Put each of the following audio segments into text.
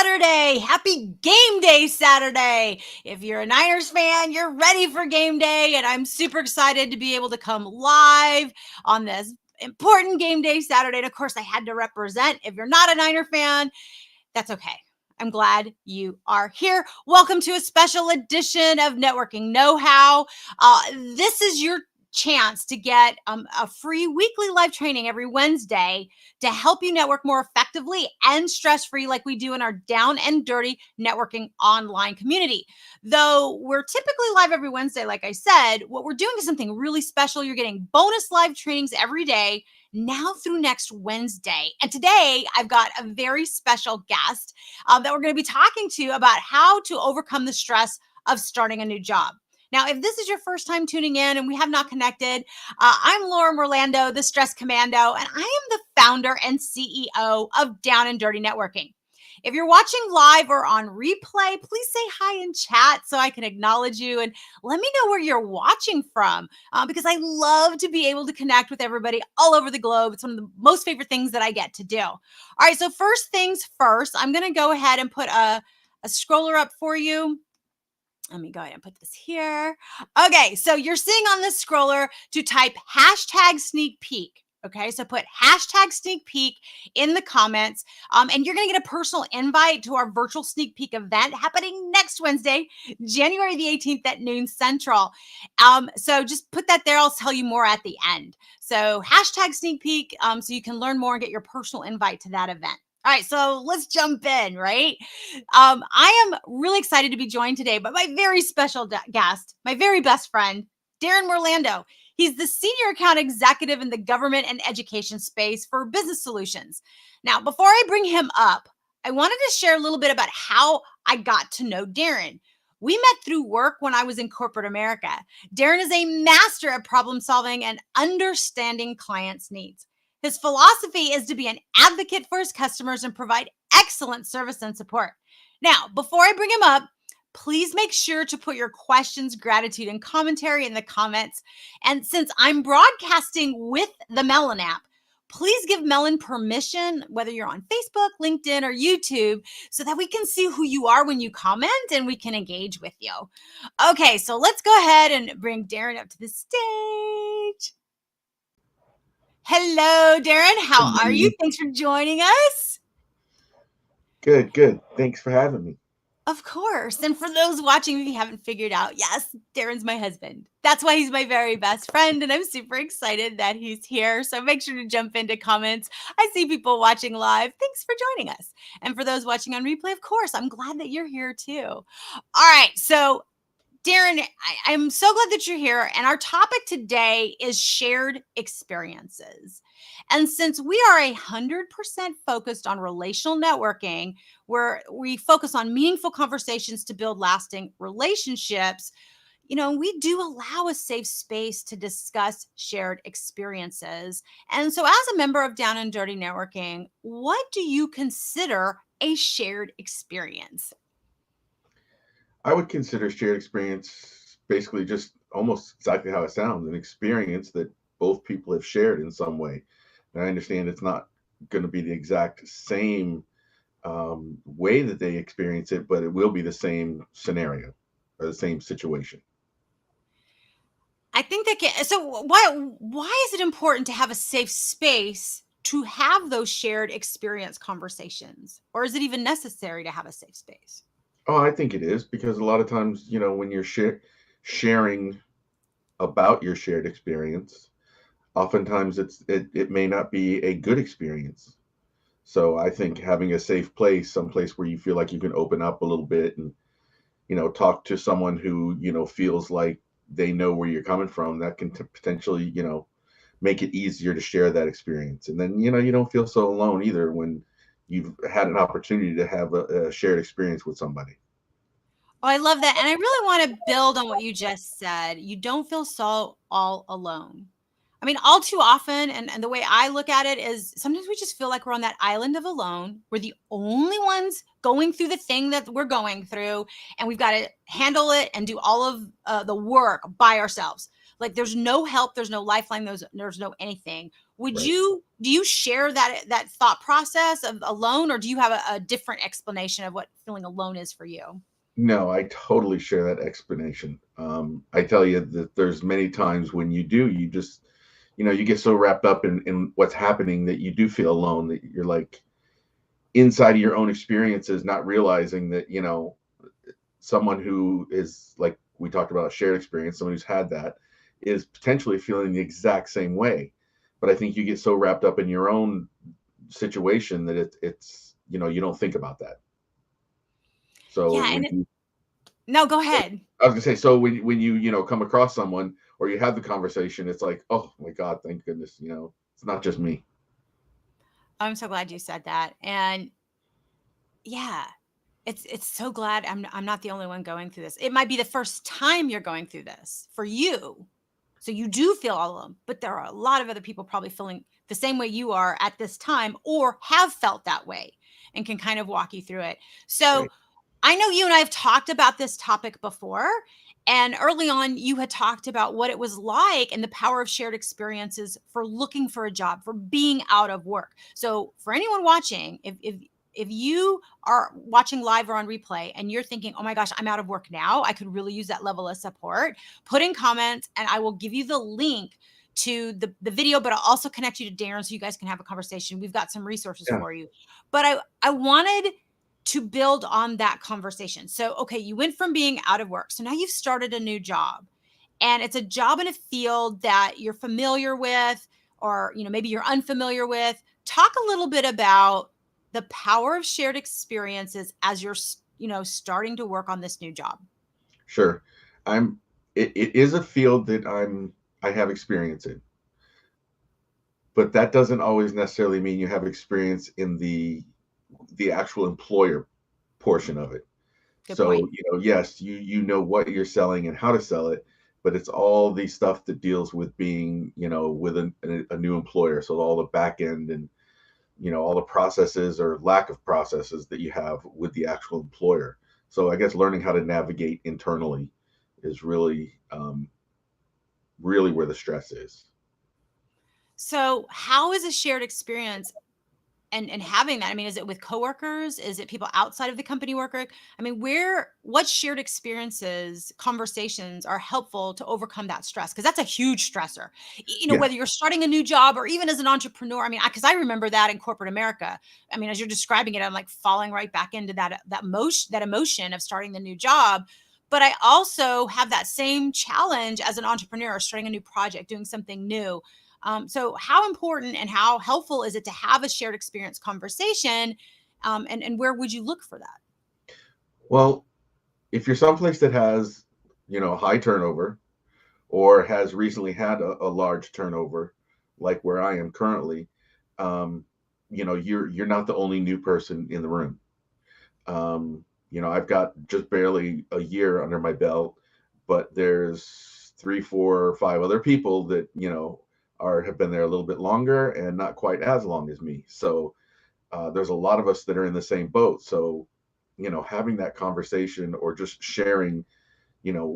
Saturday. Happy game day Saturday. If you're a Niners fan, you're ready for game day. And I'm super excited to be able to come live on this important game day Saturday. And of course, I had to represent. If you're not a Niner fan, that's okay. I'm glad you are here. Welcome to a special edition of Networking Know-How. This is your chance to get a free weekly live training every Wednesday to help you network more effectively and stress-free like we do in our Down and Dirty Networking online community. Though we're typically live every Wednesday, like I said, what we're doing is something really special. You're getting bonus live trainings every day now through next Wednesday. And today I've got a very special guest that we're going to be talking to about how to overcome the stress of starting a new job. Now, if this is your first time tuning in and we have not connected, I'm Laura Merlando, the Stress Commando, and I am the founder and CEO of Down and Dirty Networking. If you're watching live or on replay, please say hi in chat so I can acknowledge you and let me know where you're watching from because I love to be able to connect with everybody all over the globe. It's one of the most favorite things that I get to do. All right, so first things first, I'm going to go ahead and put a scroller up for you. Let me go ahead and put this here. Okay, so you're seeing on this scroller to type hashtag sneak peek. Okay, so put hashtag sneak peek in the comments, and you're going to get a personal invite to our virtual sneak peek event happening next Wednesday, January the 18th at noon Central. So just put that there. I'll tell you more at the end. So hashtag sneak peek, so you can learn more and get your personal invite to that event. All right, so let's jump in, right? I am really excited to be joined today by my very special guest, my very best friend, Darren Merlando. He's the Senior Account Executive in the government and education space for Business Solutions. Now, before I bring him up, I wanted to share a little bit about how I got to know Darren. We met through work when I was in corporate America. Darren is a master at problem solving and understanding clients' needs. His philosophy is to be an advocate for his customers and provide excellent service and support. Now, before I bring him up, please make sure to put your questions, gratitude, and commentary in the comments. And since I'm broadcasting with the Melon app, please give Melon permission, whether you're on Facebook, LinkedIn, or YouTube, so that we can see who you are when you comment and we can engage with you. Okay, so let's go ahead and bring Darren up to the stage. Hello, Darren. How are you? Thanks for joining us. Good. Thanks for having me. Of course. And for those watching, if you haven't figured out, yes, Darren's my husband. That's why he's my very best friend. And I'm super excited that he's here. So make sure to jump into comments. I see people watching live. Thanks for joining us. And for those watching on replay, of course, I'm glad that you're here too. All right. So Darren, I'm so glad that you're here. And our topic today is shared experiences. And since we are 100% focused on relational networking, where we focus on meaningful conversations to build lasting relationships, we do allow a safe space to discuss shared experiences. And so as a member of Down and Dirty Networking, what do you consider a shared experience? I would consider shared experience basically just almost exactly how it sounds, an experience that both people have shared in some way. And I understand it's not going to be the exact same way that they experience it, but it will be the same scenario or the same situation. I think so why is it important to have a safe space to have those shared experience conversations? Or is it even necessary to have a safe space? Oh, I think it is because a lot of times, when you're sharing about your shared experience, oftentimes it may not be a good experience. So I think having a safe place, someplace where you feel like you can open up a little bit and, talk to someone who, feels like they know where you're coming from, that can potentially, make it easier to share that experience. And then, you don't feel so alone either when you've had an opportunity to have a shared experience with somebody. Oh, I love that. And I really want to build on what you just said. You don't feel so all alone. I mean, all too often, and the way I look at it is sometimes we just feel like we're on that island of alone. We're the only ones going through the thing that we're going through, and we've got to handle it and do all of the work by ourselves. like there's no help, there's no lifeline, there's no anything. Right. Do you share that thought process of alone, or do you have a different explanation of what feeling alone is for you? No, I totally share that explanation. I tell you that there's many times when you just, you get so wrapped up in what's happening that you do feel alone, that you're like inside of your own experiences, not realizing that, someone who is like we talked about shared experience, someone who's had that is potentially feeling the exact same way. But I think you get so wrapped up in your own situation that it's, you don't think about that. So Yeah, when and you no, go ahead. I was gonna say, so when you come across someone or you have the conversation, it's like, oh my God, thank goodness, it's not just me. I'm so glad you said that. And yeah, it's so glad I'm not the only one going through this. It might be the first time you're going through this for you. So you do feel all alone, but there are a lot of other people probably feeling the same way you are at this time or have felt that way and can kind of walk you through it. So Right. I know you and I have talked about this topic before. And early on, you had talked about what it was like and the power of shared experiences for looking for a job, for being out of work. So, for anyone watching, if you are watching live or on replay and you're thinking, oh my gosh, I'm out of work now, I could really use that level of support, put in comments and I will give you the link to the video, but I'll also connect you to Darren so you guys can have a conversation. We've got some resources Yeah. for you. But I wanted to build on that conversation. So, okay, you went from being out of work. So now you've started a new job and it's a job in a field that you're familiar with or, maybe you're unfamiliar with. Talk a little bit about the power of shared experiences as you're, starting to work on this new job. Sure. I'm it is a field that I have experience in, but that doesn't always necessarily mean you have experience in the actual employer portion of it. Good So, point. yes, you know what you're selling and how to sell it, but it's all the stuff that deals with being, with a new employer. So all the back end and, all the processes or lack of processes that you have with the actual employer. So I guess learning how to navigate internally is really where the stress is. So, how is a shared experience and having that? I mean, is it with coworkers? Is it people outside of the company worker? I mean, what shared experiences, conversations are helpful to overcome that stress? Because that's a huge stressor. Yeah. Whether you're starting a new job or even as an entrepreneur. I mean, because I remember that in corporate America. I mean, as you're describing it, I'm like falling right back into that emotion of starting the new job. But I also have that same challenge as an entrepreneur, starting a new project, doing something new. So, how important and how helpful is it to have a shared experience conversation? And where would you look for that? Well, if you're someplace that has, high turnover or has recently had a large turnover, like where I am currently, you're not the only new person in the room. I've got just barely a year under my belt, but there's three, four, five other people that have been there a little bit longer and not quite as long as me. So there's a lot of us that are in the same boat. So having that conversation or just sharing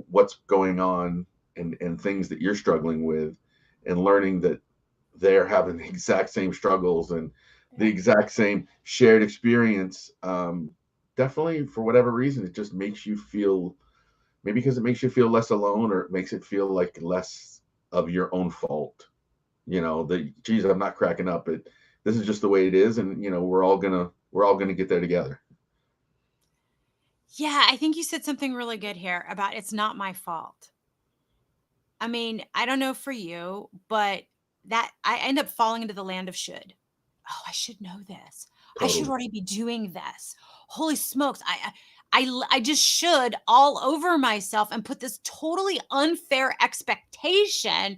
what's going on and things that you're struggling with and learning that they're having the exact same struggles and the exact same shared experience. Definitely, for whatever reason, it just makes you feel, maybe because it makes you feel less alone, or it makes it feel like less of your own fault. That, geez, I'm not cracking up, but this is just the way it is, and we're all gonna get there together. Yeah, I think you said something really good here about it's not my fault. I mean, I don't know for you, but that I end up falling into the land of should. Oh, I should know this. I should Totally. already be doing this. Holy smokes. I just should all over myself and put this totally unfair expectation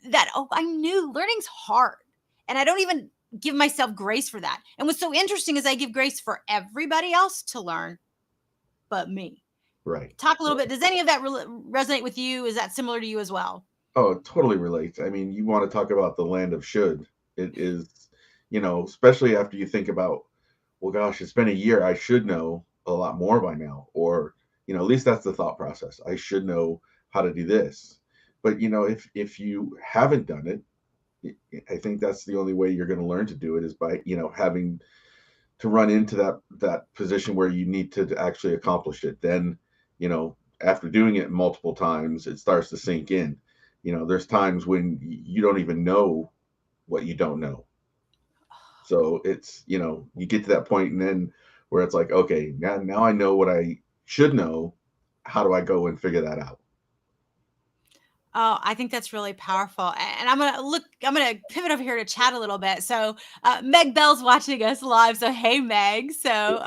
that, oh, I knew learning's hard. And I don't even give myself grace for that. And what's so interesting is I give grace for everybody else to learn but me. Right. Talk a little bit. Does any of that resonate with you? Is that similar to you as well? Oh, it totally relates. I mean, you want to talk about the land of should. It is, especially after you think about, well, gosh, it's been a year. I should know a lot more by now. Or, at least that's the thought process. I should know how to do this. But if you haven't done it, I think that's the only way you're going to learn to do it is by having to run into that position where you need to actually accomplish it. Then after doing it multiple times, it starts to sink in. There's times when you don't even know what you don't know. So it's you get to that point, and then where it's like, okay, now I know what I should know. How do I go and figure that out? Oh, I think that's really powerful. And I'm gonna pivot over here to chat a little bit. So Meg Bell's watching us live. So hey Meg. So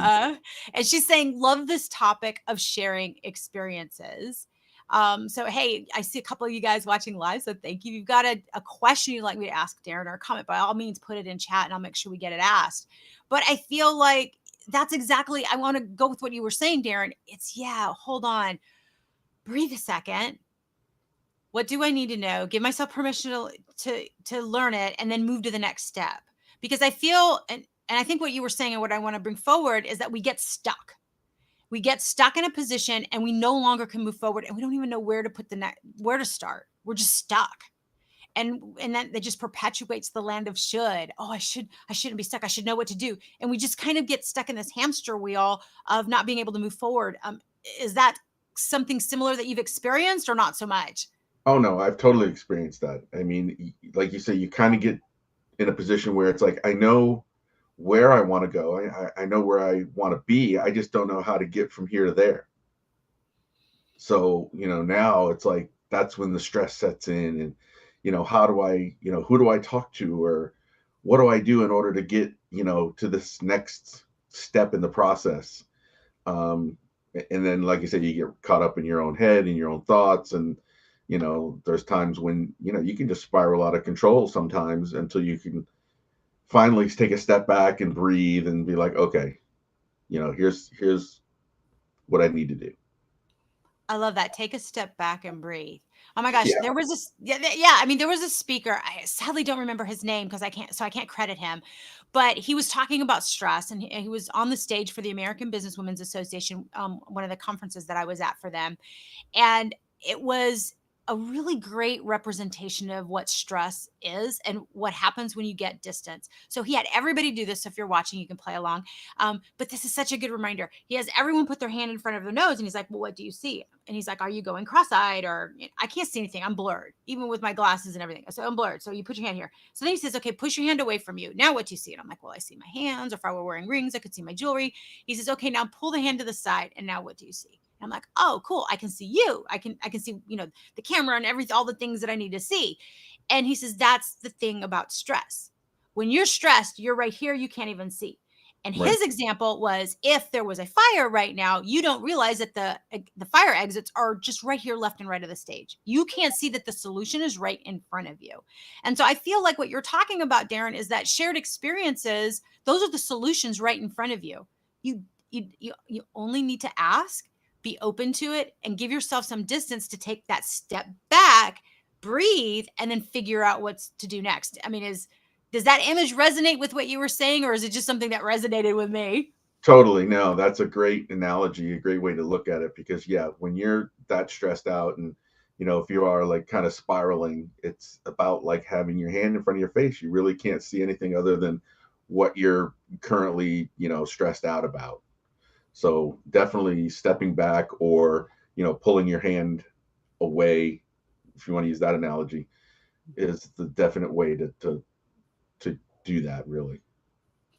and she's saying, love this topic of sharing experiences. So hey, I see a couple of you guys watching live. So thank you. If you've got a question you'd like me to ask Darren or a comment, by all means put it in chat and I'll make sure we get it asked. But I feel like that's exactly, I want to go with what you were saying, Darren. It's hold on, breathe a second. What do I need to know? Give myself permission to learn it and then move to the next step. Because I feel and I think what you were saying and what I want to bring forward is that we get stuck. We get stuck in a position and we no longer can move forward and we don't even know where to put where to start. We're just stuck. And that just perpetuates the land of should. Oh, I shouldn't be stuck. I should know what to do. And we just kind of get stuck in this hamster wheel of not being able to move forward. Is that something similar that you've experienced or not so much? Oh no, I've totally experienced that. I mean, like you say, you kind of get in a position where it's like, I know where I want to go. I know where I want to be. I just don't know how to get from here to there. So, now it's like that's when the stress sets in, and how do I, who do I talk to, or what do I do in order to get, to this next step in the process. And then, like you said, you get caught up in your own head and your own thoughts, and there's times when you can just spiral out of control sometimes until you can finally take a step back and breathe and be like, okay, here's what I need to do. I love that. Take a step back and breathe. Oh my gosh, Yeah. there was this. Yeah. I mean, there was a speaker. I sadly don't remember his name because I can't credit him. But he was talking about stress, and he was on the stage for the American Businesswomen's Association, one of the conferences that I was at for them, and it was a really great representation of what stress is and what happens when you get distance. So he had everybody do this. So if you're watching, you can play along. But this is such a good reminder. He has everyone put their hand in front of their nose and he's like, well, what do you see? And he's like, are you going cross-eyed? Or I can't see anything. I'm blurred, even with my glasses and everything. So I'm blurred. So you put your hand here. So then he says, okay, push your hand away from you. Now what do you see? And I'm like, well, I see my hands. Or if I were wearing rings, I could see my jewelry. He says, okay, now pull the hand to the side. And now what do you see? I'm like, oh, cool. I can see you. I can see, the camera and everything, all the things that I need to see. And he says, that's the thing about stress. When you're stressed, you're right here. You can't even see. And Right. his example was, if there was a fire right now, you don't realize that the fire exits are just right here, left and right of the stage. You can't see that the solution is right in front of you. And so I feel like what you're talking about, Darren, is that shared experiences, those are the solutions right in front of you. You only need to ask, be open to it, and give yourself some distance to take that step back, breathe, and then figure out what's to do next. I mean, does that image resonate with what you were saying, or is it just something that resonated with me? Totally. No, that's a great analogy, a great way to look at it, because yeah, when you're that stressed out and if you are like kind of spiraling, it's about like having your hand in front of your face. You really can't see anything other than what you're currently, stressed out about. So definitely stepping back, or pulling your hand away, if you want to use that analogy, is the definite way to do that, really.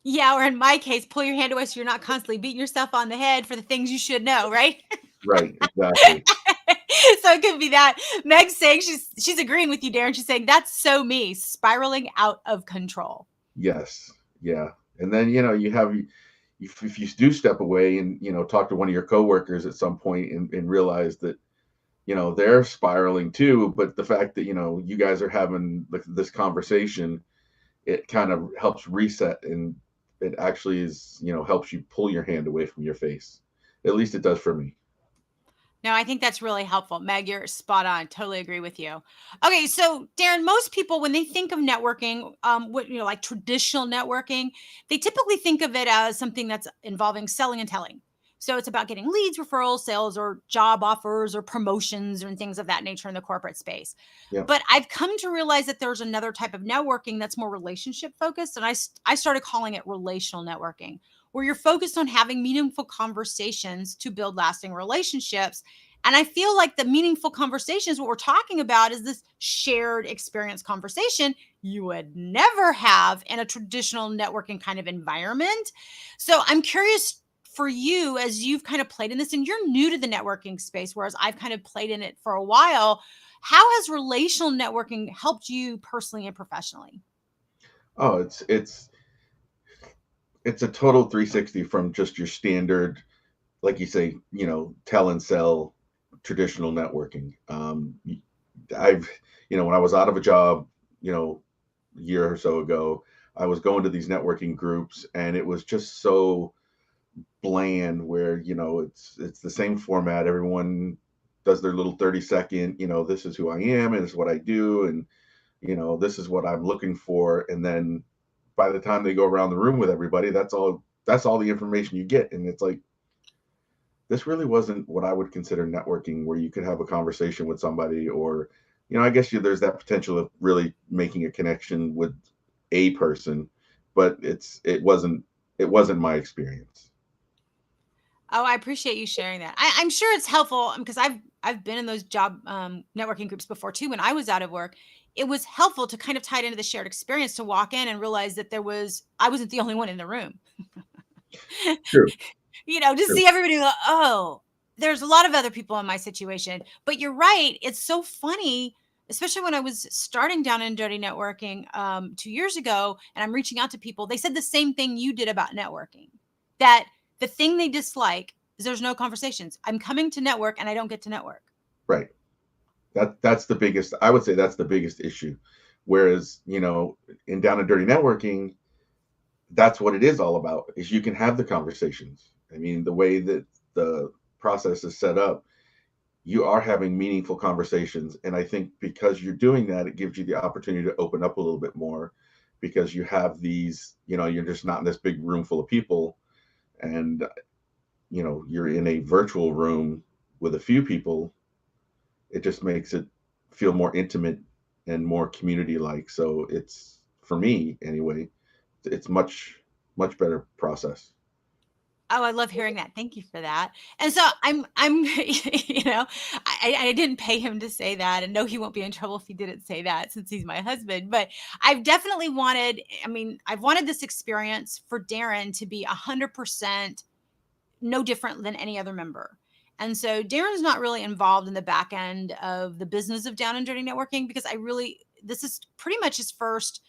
Yeah, or in my case, pull your hand away so you're not constantly beating yourself on the head for the things you should know, right? Right, exactly. So it could be that. Meg's saying she's agreeing with you, Darren. She's saying that's so me, spiraling out of control. Yes. Yeah. And then you have, if you do step away and talk to one of your coworkers at some point, and realize that they're spiraling too, but the fact that you guys are having this conversation, it kind of helps reset, and it actually is helps you pull your hand away from your face. At least it does for me. No, I think that's really helpful. Meg, you're spot on. Totally agree with you. Okay, so Darren, most people, when they think of networking, like traditional networking, they typically think of it as something that's involving selling and telling. So it's about getting leads, referrals, sales, or job offers or promotions and things of that nature in the corporate space. Yeah. But I've come to realize that there's another type of networking that's more relationship focused. And I started calling it relational networking, where you're focused on having meaningful conversations to build lasting relationships. And I feel like the meaningful conversations, what we're talking about is this shared experience conversation you would never have in a traditional networking kind of environment. So I'm curious for you, as you've kind of played in this and you're new to the networking space, whereas I've kind of played in it for a while, how has relational networking helped you personally and professionally? Oh, it's a total 360 from just your standard, like you say, tell and sell traditional networking. I've, when I was out of a job, a year or so ago, I was going to these networking groups, and it was just so bland. Where it's the same format. Everyone does their little 30-second. This is who I am, and this is what I do, and this is what I'm looking for. And then by the time they go around the room with everybody, that's all the information you get. And it's like, this really wasn't what I would consider networking, where you could have a conversation with somebody, or I guess there's that potential of really making a connection with a person, but it wasn't my experience. Oh, I appreciate you sharing that. I'm sure it's helpful because I've been in those job networking groups before too. When I was out of work, it was helpful to kind of tie it into the shared experience to walk in and realize that I wasn't the only one in the room. True. To True. see everybody go, oh, there's a lot of other people in my situation. But you're right. It's so funny, especially when I was starting down and dirty networking 2 years ago, and I'm reaching out to people. They said the same thing you did about networking, that the thing they dislike is there's no conversations. I'm coming to network and I don't get to network. Right. That's the biggest. I would say that's the biggest issue. Whereas in down and dirty networking, that's what it is all about. Is you can have the conversations. I mean, the way that the process is set up, you are having meaningful conversations. And I think because you're doing that, it gives you the opportunity to open up a little bit more, because you have these, you're just not in this big room full of people. And, you're in a virtual room with a few people. It just makes it feel more intimate and more community like. So it's, for me anyway, it's much better process. Oh, I love hearing that. Thank you for that. And so I'm, I didn't pay him to say that, and no, he won't be in trouble if he didn't say that since he's my husband. But I've definitely I've wanted this experience for Darren to be 100% no different than any other member. And so Darren's not really involved in the back end of the business of down and dirty networking, because this is pretty much his first,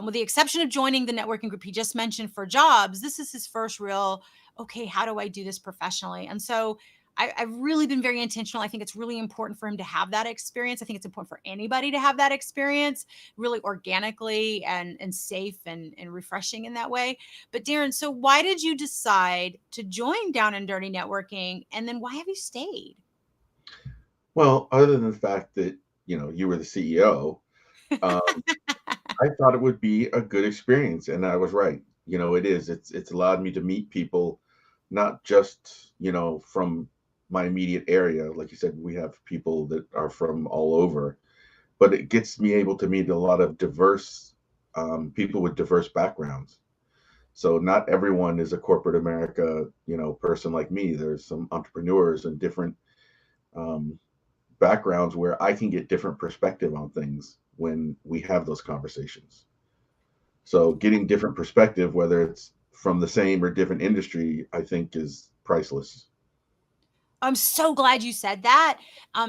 with the exception of joining the networking group he just mentioned for jobs, this is his first real, okay, how do I do this professionally? And so I've really been very intentional. I think it's really important for him to have that experience. I think it's important for anybody to have that experience really organically and safe and refreshing in that way. But Darren, so why did you decide to join Down and Dirty Networking? And then why have you stayed? Well, other than the fact that you were the CEO, um, I thought it would be a good experience, and I was right. It is. It's allowed me to meet people, not just from my immediate area. Like you said, we have people that are from all over, but it gets me able to meet a lot of diverse people with diverse backgrounds. So not everyone is a corporate America, person like me. There's some entrepreneurs and different um, backgrounds where I can get different perspective on things when we have those conversations. So getting different perspective, whether it's from the same or different industry, I think is priceless. I'm so glad you said that.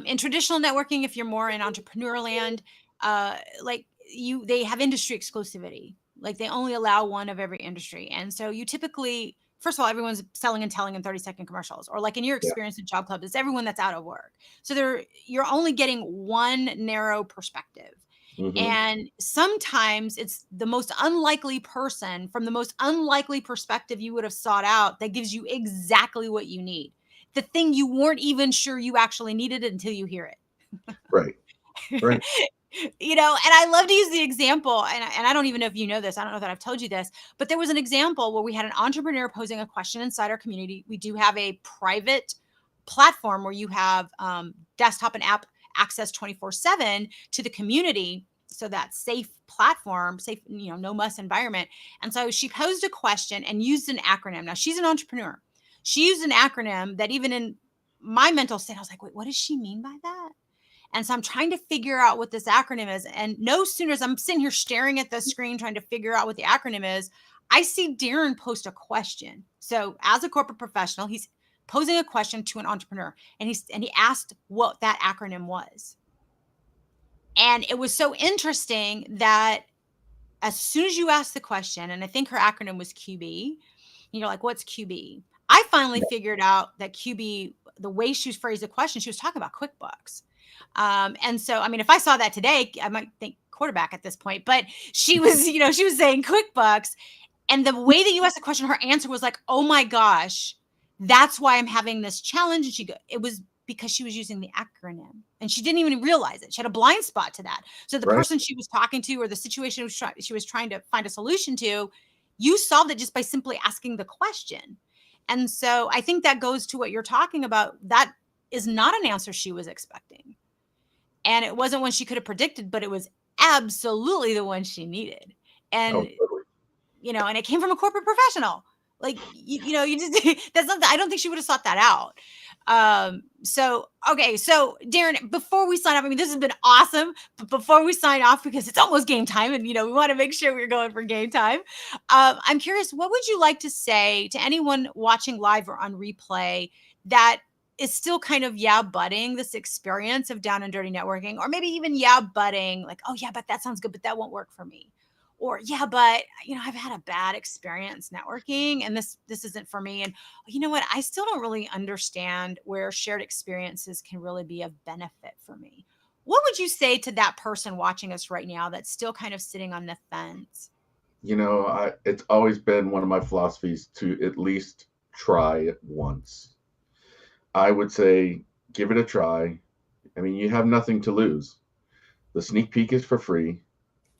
In traditional networking, if you're more in entrepreneur land, they have industry exclusivity. Like they only allow one of every industry. And so you typically, first of all, everyone's selling and telling in 30-second commercials, or like in your Yeah. experience at Job Club, it's everyone that's out of work. So you're only getting one narrow perspective. Hmm. And sometimes it's the most unlikely person from the most unlikely perspective you would have sought out that gives you exactly what you need. The thing you weren't even sure you actually needed until you hear it. Right. Right. And I love to use the example, and I don't even know if you know this. I don't know that I've told you this, but there was an example where we had an entrepreneur posing a question inside our community. We do have a private platform where you have desktop and app access 24/7 to the community. So that safe platform, safe, no muss environment. And so she posed a question and used an acronym. Now she's an entrepreneur. She used an acronym that even in my mental state, I was like, wait, what does she mean by that? And so I'm trying to figure out what this acronym is. And no sooner as I'm sitting here staring at the screen trying to figure out what the acronym is, I see Darren post a question. So as a corporate professional, he's posing a question to an entrepreneur, and he asked what that acronym was. And it was so interesting that as soon as you asked the question, and I think her acronym was QB, and you're like, what's QB? I finally figured out that QB, the way she phrased the question, she was talking about QuickBooks. And so, I mean, if I saw that today, I might think quarterback at this point, but she was, she was saying QuickBooks. And the way that you asked the question, her answer was like, oh my gosh, that's why I'm having this challenge. And it was because she was using the acronym and she didn't even realize it. She had a blind spot to that. So the Right. person she was talking to, or the situation she was trying to find a solution to, you solved it just by simply asking the question. And so I think that goes to what you're talking about. That is not an answer she was expecting. And it wasn't one she could have predicted, but it was absolutely the one she needed. And, Oh, totally. and it came from a corporate professional. Like, you just, that's not, I don't think she would have sought that out. Okay. So Darren, before we sign off, I mean, this has been awesome, but before we sign off, because it's almost game time and, we want to make sure we're going for game time. I'm curious, what would you like to say to anyone watching live or on replay that is still kind of butting this experience of down and dirty networking, or maybe even butting like, oh yeah, but that sounds good, but that won't work for me. Or but I've had a bad experience networking and this isn't for me. And you know what? I still don't really understand where shared experiences can really be of benefit for me. What would you say to that person watching us right now that's still kind of sitting on the fence? It's always been one of my philosophies to at least try it once. I would say give it a try. I mean, you have nothing to lose. The sneak peek is for free.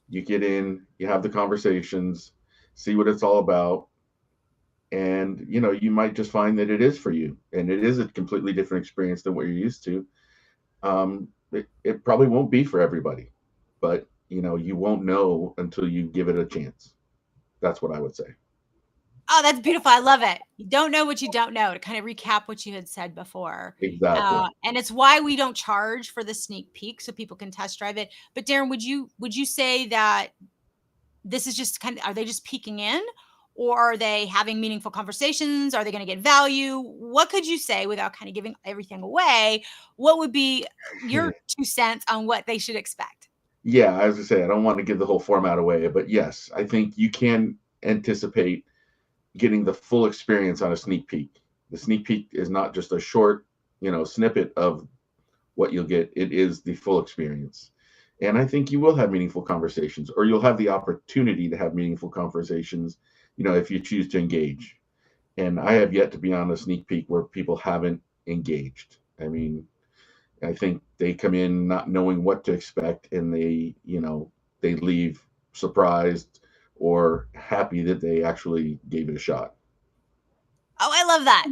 You get in, you have the conversations, see what it's all about. And, you might just find that it is for you. And it is a completely different experience than what you're used to. It probably won't be for everybody, but, you won't know until you give it a chance. That's what I would say. Oh, that's beautiful. I love it. You don't know what you don't know, to kind of recap what you had said before. Exactly. And it's why we don't charge for the sneak peek so people can test drive it. But Darren, would you say that this is just are they just peeking in, or are they having meaningful conversations? Are they going to get value? What could you say without kind of giving everything away? What would be your 2 cents on what they should expect? Yeah, as I say, I don't want to give the whole format away, but yes, I think you can anticipate getting the full experience on a sneak peek. The sneak peek is not just a short, snippet of what you'll get. It is the full experience. And I think you will have meaningful conversations, or you'll have the opportunity to have meaningful conversations, if you choose to engage. And I have yet to be on a sneak peek where people haven't engaged. I mean, I think they come in not knowing what to expect, and they leave surprised or happy that they actually gave it a shot. Oh, I love that.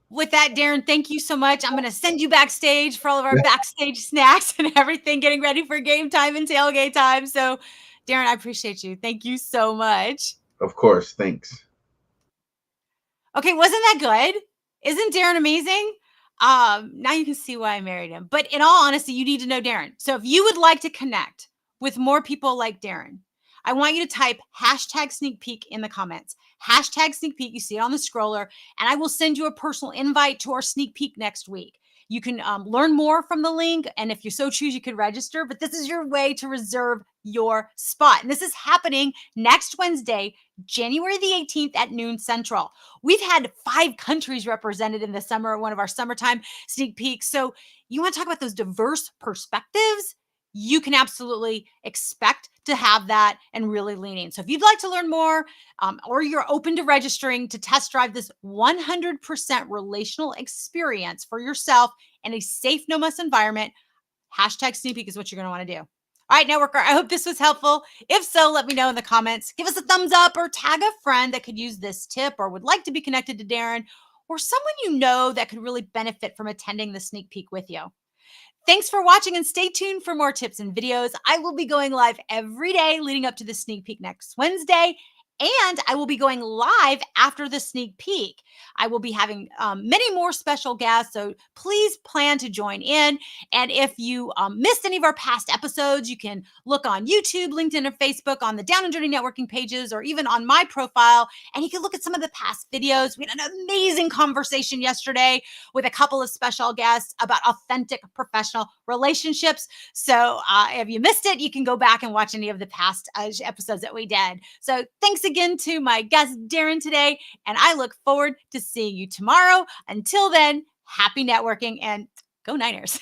With that, Darren, thank you so much. I'm going to send you backstage for all of our backstage snacks and everything, getting ready for game time and tailgate time. So, Darren, I appreciate you. Thank you so much. Of course. Thanks. Okay, wasn't that good? Isn't Darren amazing? Now you can see why I married him. But in all honesty, you need to know Darren. So if you would like to connect with more people like Darren, I want you to type #sneak peek in the comments. #sneak peek. You see it on the scroller, and I will send you a personal invite to our sneak peek next week. You can learn more from the link, and if you so choose, you could register. But this is your way to reserve your spot. And this is happening next Wednesday, January the 18th at noon Central. We've had 5 countries represented in the summer, one of our summertime sneak peeks. So you want to talk about those diverse perspectives? You can absolutely expect to have that and really lean in. So if you'd like to learn more, or you're open to registering to test drive this 100% relational experience for yourself in a safe, no muss environment, #sneak peek is what you're going to want to do. All right, networker, I hope this was helpful. If so, let me know in the comments. Give us a thumbs up or tag a friend that could use this tip or would like to be connected to Darren or someone you know that could really benefit from attending the sneak peek with you. Thanks for watching and stay tuned for more tips and videos. I will be going live every day leading up to the sneak peek next Wednesday. And I will be going live after the sneak peek. I will be having many more special guests, so please plan to join in. And if you missed any of our past episodes, you can look on YouTube, LinkedIn, or Facebook on the Down and Dirty Networking pages, or even on my profile, and you can look at some of the past videos. We had an amazing conversation yesterday with a couple of special guests about authentic professional relationships. So if you missed it, you can go back and watch any of the past episodes that we did. So thanks again to my guest, Darren, today, and I look forward to seeing you tomorrow. Until then, happy networking and go Niners.